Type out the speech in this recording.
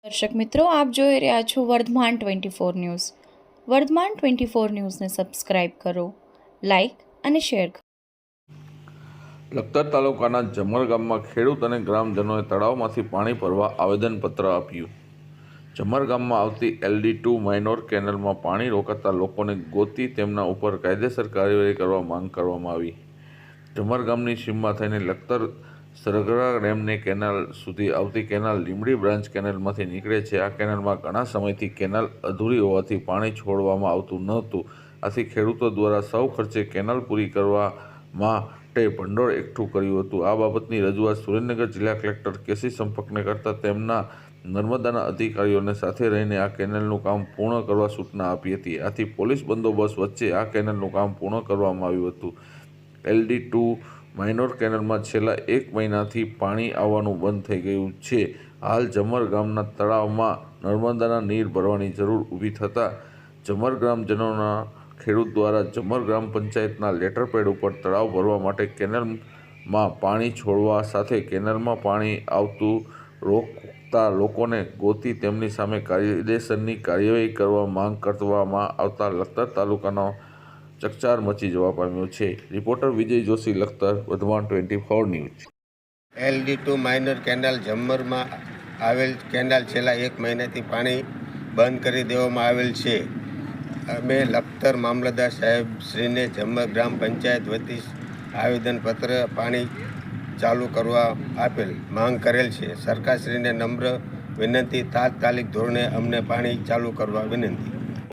દર્શક મિત્રો, આપ જોઈ રહ્યા છો વર્ધમાન 24 ન્યૂઝ. વર્ધમાન 24 ન્યૂઝને સબસ્ક્રાઇબ કરો, લાઇક અને શેર કરો. લખતર તાલુકાના જમર ગામમાં ખેડૂત અને ગ્રામજનોએ તળાવમાંથી પાણી ભરવા આવેદનપત્ર આપ્યું. જમર ગામમાં આવતી LD2 માઇનોર કેનાલમાં પાણી રોકાતા લોકોને ગોતી તેમના ઉપર કાયદેસર કાર્યવાહી કરવા માંગ કરવામાં આવી. જમર ગામની સીમમાં થઈને લખતર સરગરા ડેમની કેનાલ સુધી આવતી કેનાલ લીંબડી બ્રાન્ચ કેનાલમાંથી નીકળે છે. આ કેનાલમાં ઘણા સમયથી કેનાલ અધૂરી હોવાથી પાણી છોડવામાં આવતું ન હતું. આથી ખેડૂતો દ્વારા સૌ ખર્ચે કેનાલ પૂરી કરવા માટે ભંડોળ એકઠું કર્યું હતું. આ બાબતની રજૂઆત સુરેન્દ્રનગર જિલ્લા કલેક્ટર કેસી સંપર્કને કરતા તેમના નર્મદાના અધિકારીઓને સાથે રહીને આ કેનાલનું કામ પૂર્ણ કરવા સૂચના આપી હતી. આથી પોલીસ બંદોબસ્ત વચ્ચે આ કેનાલનું કામ પૂર્ણ કરવામાં આવ્યું હતું. LD2 માઇનોર કેનાલમાં છેલ્લા 1 મહિનાથી પાણી આવવાનું બંધ થઈ ગયું છે. હાલ જમર ગામના તળાવમાં નર્મદાના નીર ભરવાની જરૂર ઊભી થતાં જમર ગ્રામજનોના ખેડૂત દ્વારા જમર ગ્રામ પંચાયતના લેટરપેડ ઉપર તળાવ ભરવા માટે કેનાલમાં પાણી છોડવા સાથે કેનાલમાં પાણી આવતું રોકતા લોકોને ગોતી તેમની સામે કાયદેસરની કાર્યવાહી કરવા માંગ કરવામાં આવતા લખતર તાલુકાનો ચકચાર મચી જવા પામ્યો છે. Reporter Vijay Joshi, Lakhtar, Vardhman 24 news. LD2 minor canal જમરમાં આવેલ કેનાલ છેલ્લા 1 મહિનાથી પાણી બંધ કરી દેવામાં આવેલ છે. અમે લખતર મામલતદાર સાહેબ શ્રીને જમર ગ્રામ પંચાયત વતી આવેદનપત્ર પાણી ચાલુ કરવા આપેલ માંગ કરેલ છે. સરકારશ્રીને નમ્ર વિનંતી, તાત્કાલિક ધોરણે અમને પાણી ચાલુ કરવા વિનંતી.